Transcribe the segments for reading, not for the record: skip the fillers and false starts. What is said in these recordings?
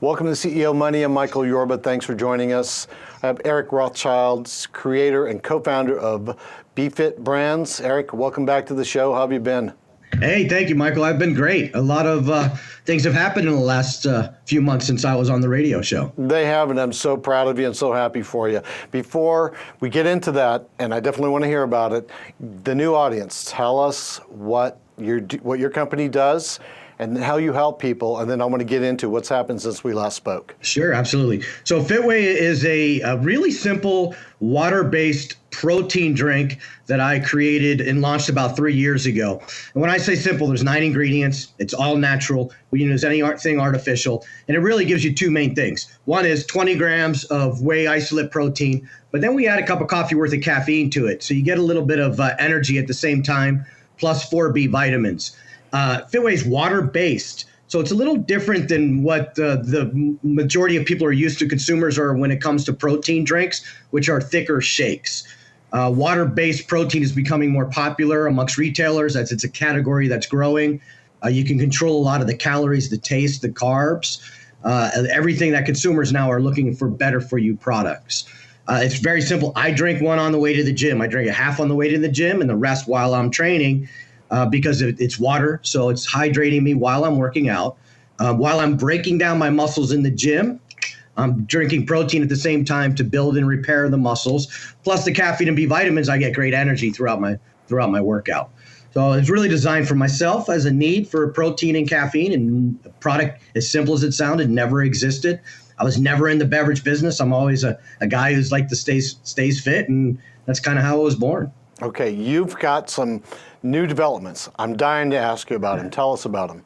Welcome to CEO Money. I'm Michael Yorba. Thanks for joining us. I have Erik Rothchild, creator and co-founder of BFIT Brands. Erik, welcome back to the show. How have you been? Hey, thank you, Michael. I've been great. A lot of things have happened in the last few months since I was on the radio show. They have, and I'm so proud of you and so happy for you. Before we get into that, and I definitely want to hear about it, the new audience, tell us what your company does and how you help people, and then I want to get into what's happened since we last spoke. Sure, absolutely. So FitWhey is a really simple water-based protein drink that I created and launched about 3 years ago. And when I say simple, there's 9 ingredients. It's all natural. We didn't use anything artificial. And it really gives you 2 main things. One is 20 grams of whey isolate protein, but then we add a cup of coffee worth of caffeine to it. So you get a little bit of energy at the same time, plus 4 B vitamins. FitWhey is water-based, so it's a little different than what the majority of people are used to, consumers are, when it comes to protein drinks, which are thicker shakes. Water-based protein is becoming more popular amongst retailers, as it's a category that's growing. You can control a lot of the calories, the taste, the carbs, everything that consumers now are looking for better for you products. It's very simple. I drink one on the way to the gym. I drink a half on the way to the gym and the rest while I'm training. Because it's water, so it's hydrating me while I'm working out. While I'm breaking down my muscles in the gym, I'm drinking protein at the same time to build and repair the muscles. Plus the caffeine and B vitamins, I get great energy throughout my workout. So it's really designed for myself as a need for protein and caffeine, and a product, as simple as it sounded, never existed. I was never in the beverage business. I'm always a guy who's like to stays fit, and that's kind of how I was born. Okay, you've got some new developments. I'm dying to ask you about them. Tell us about them.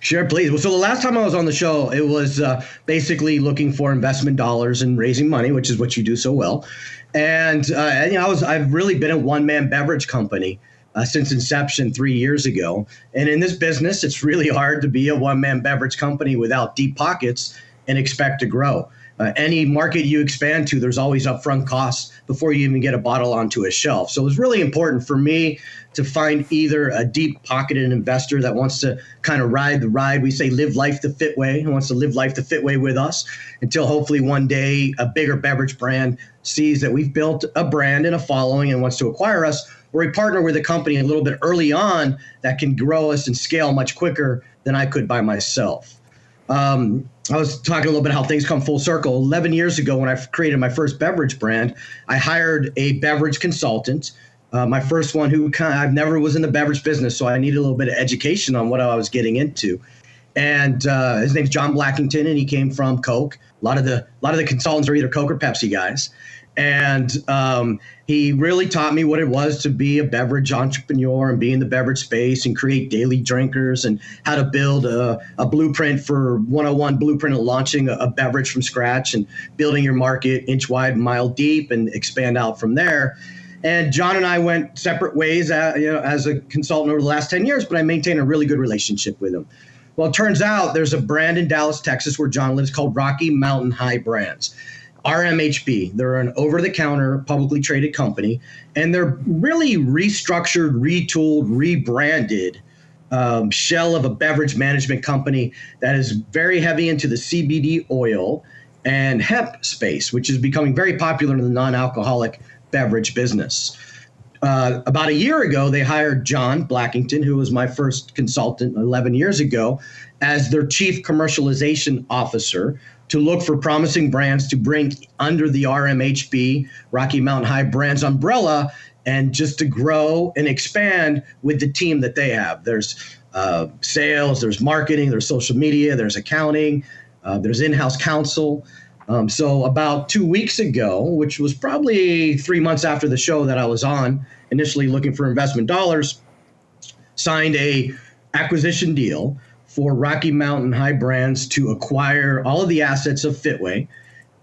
Sure, please. Well, so the last time I was on the show, it was basically looking for investment dollars and raising money, which is what you do so well. And I've really been a one-man beverage company since inception 3 years ago. And in this business, it's really hard to be a one-man beverage company without deep pockets and expect to grow. Any market you expand to, there's always upfront costs before you even get a bottle onto a shelf. So it was really important for me to find either a deep-pocketed investor that wants to kind of ride the ride. We say live life the fit way, and wants to live life the fit way with us until hopefully one day a bigger beverage brand sees that we've built a brand and a following and wants to acquire us, or we partner with a company a little bit early on that can grow us and scale much quicker than I could by myself. I was talking a little bit how things come full circle. 11 years ago, when I created my first beverage brand, I hired a beverage consultant. My first one I've never was in the beverage business, so I needed a little bit of education on what I was getting into. And his name's John Blackington, and he came from Coke. A lot of the consultants are either Coke or Pepsi guys. And he really taught me what it was to be a beverage entrepreneur and be in the beverage space and create daily drinkers, and how to build a blueprint for 101 blueprint of launching a beverage from scratch and building your market inch wide, mile deep, and expand out from there. And John and I went separate ways as a consultant over the last 10 years, but I maintained a really good relationship with him. Well, it turns out there's a brand in Dallas, Texas, where John lives, called Rocky Mountain High Brands. RMHB. They're an over-the-counter publicly traded company, and they're really restructured, retooled, rebranded shell of a beverage management company that is very heavy into the CBD oil and hemp space, which is becoming very popular in the non-alcoholic beverage business. About a year ago, they hired John Blackington, who was my first consultant 11 years ago, as their chief commercialization officer, to look for promising brands to bring under the RMHB, Rocky Mountain High Brands umbrella, and just to grow and expand with the team that they have. There's sales, there's marketing, there's social media, there's accounting, there's in-house counsel. So about 2 weeks ago, which was probably 3 months after the show that I was on, initially looking for investment dollars, signed a acquisition deal for Rocky Mountain High Brands to acquire all of the assets of FitWhey,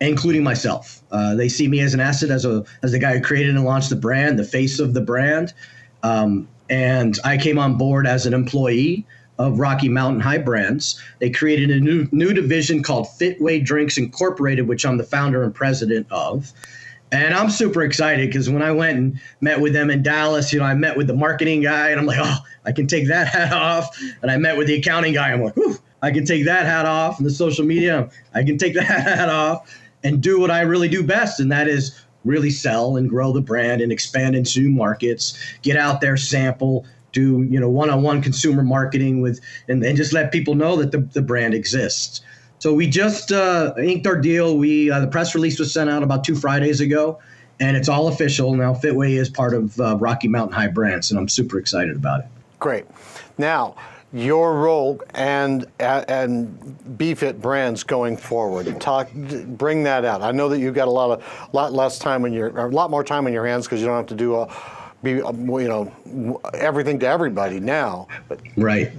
including myself. They see me as an asset, as the guy who created and launched the brand, the face of the brand. And I came on board as an employee of Rocky Mountain High Brands. They created a new division called FitWhey Drinks Incorporated, which I'm the founder and president of. And I'm super excited because when I went and met with them in Dallas, I met with the marketing guy and I'm like, oh, I can take that hat off. And I met with the accounting guy. I'm like, whew, I can take that hat off, and the social media, I can take that hat off and do what I really do best, and that is really sell and grow the brand and expand into new markets, get out there, sample, do one-on-one consumer marketing with, and just let people know that the brand exists. So we just inked our deal. The press release was sent out about 2 Fridays ago, and it's all official now. FitWhey is part of Rocky Mountain High Brands, and I'm super excited about it. Great. Now, your role and BFIT Brands going forward. Bring that out. I know that you've got a lot more time on your hands because you don't have to do everything to everybody now. But right.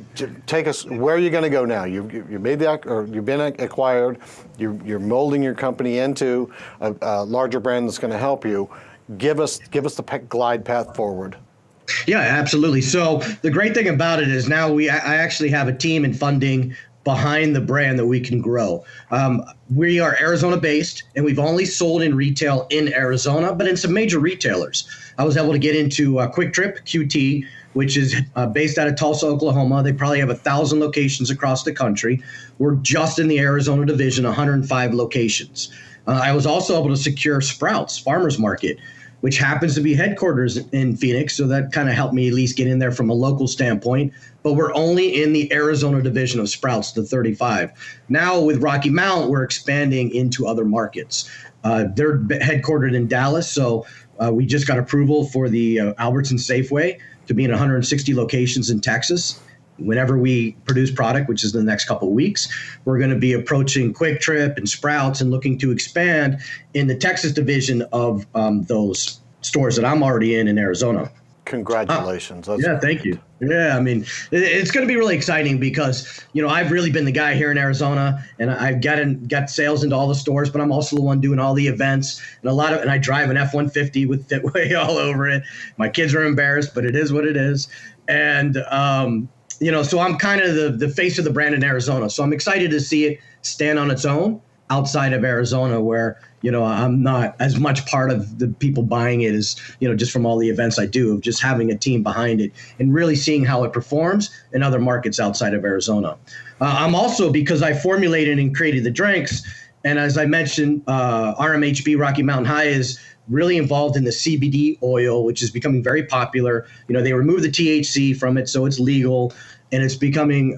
Take us where are you going to go now? You've been acquired. You're molding your company into a larger brand that's going to help you. Give us the glide path forward. Yeah, absolutely. So the great thing about it is now I actually have a team and funding behind the brand that we can grow. We are Arizona based, and we've only sold in retail in Arizona, but in some major retailers. I was able to get into Quick Trip QT, which is based out of Tulsa, Oklahoma. They probably have 1,000 locations across the country. We're just in the Arizona division, 105 locations. I was also able to secure Sprouts Farmers Market, which happens to be headquarters in Phoenix. So that kind of helped me at least get in there from a local standpoint. But we're only in the Arizona division of Sprouts, the 35. Now with Rocky Mount, we're expanding into other markets. They're headquartered in Dallas. So we just got approval for the Albertson Safeway to be in 160 locations in Texas. Whenever we produce product, which is in the next couple of weeks, we're going to be approaching Quick Trip and Sprouts and looking to expand in the Texas division of those stores that I'm already in Arizona. Congratulations. Yeah, thank you. Yeah, I mean, it's going to be really exciting because, I've really been the guy here in Arizona, and I've got sales into all the stores, but I'm also the one doing all the events and I drive an F-150 with FitWhey all over it. My kids are embarrassed, but it is what it is. And, so I'm kind of the face of the brand in Arizona. So I'm excited to see it stand on its own outside of Arizona where, I'm not as much part of the people buying it as, just from all the events I do, of just having a team behind it and really seeing how it performs in other markets outside of Arizona. I'm also, because I formulated and created the drinks, and as I mentioned, RMHB Rocky Mountain High is really involved in the CBD oil, which is becoming very popular. They remove the THC from it, so it's legal, and it's becoming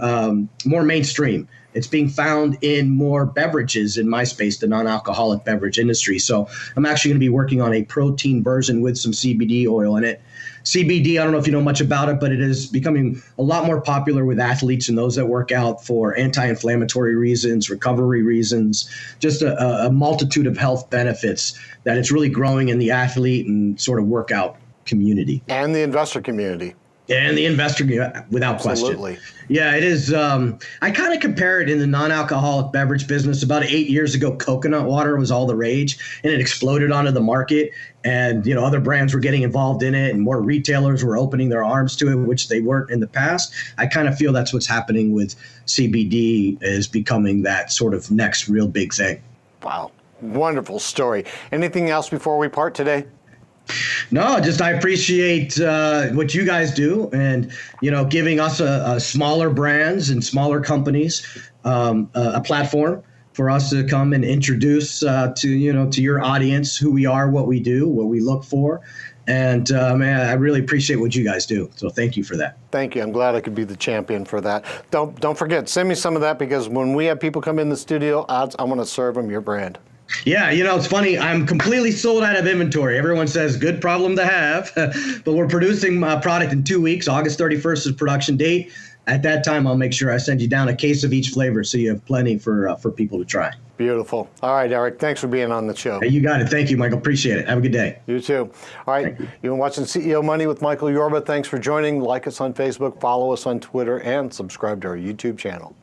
more mainstream. It's being found in more beverages in my space, the non-alcoholic beverage industry. So I'm actually going to be working on a protein version with some CBD oil in it. CBD, I don't know if you know much about it, but it is becoming a lot more popular with athletes and those that work out for anti-inflammatory reasons, recovery reasons, just a multitude of health benefits that it's really growing in the athlete and sort of workout community. And the investor community. And the investor, without Absolutely. question. Yeah, it is. I kind of compare it in the non-alcoholic beverage business. About 8 years ago, coconut water was all the rage, and it exploded onto the market. And, other brands were getting involved in it, and more retailers were opening their arms to it, which they weren't in the past. I kind of feel that's what's happening with CBD, is becoming that sort of next real big thing. Wow. Wonderful story. Anything else before we part today? No, just I appreciate what you guys do, and giving us a smaller brands and smaller companies a platform for us to come and introduce to your audience who we are, what we do, what we look for, and man, I really appreciate what you guys do. So thank you for that. Thank you. I'm glad I could be the champion for that. Don't forget, send me some of that, because when we have people come in the studio, I want to serve them your brand. Yeah, it's funny. I'm completely sold out of inventory. Everyone says good problem to have, but we're producing product in 2 weeks. August 31st is production date. At that time, I'll make sure I send you down a case of each flavor so you have plenty for people to try. Beautiful. All right, Erik, thanks for being on the show. Hey, you got it. Thank you, Michael. Appreciate it. Have a good day. You too. All right, you've been watching CEO Money with Michael Yorba. Thanks for joining. Like us on Facebook, follow us on Twitter, and subscribe to our YouTube channel.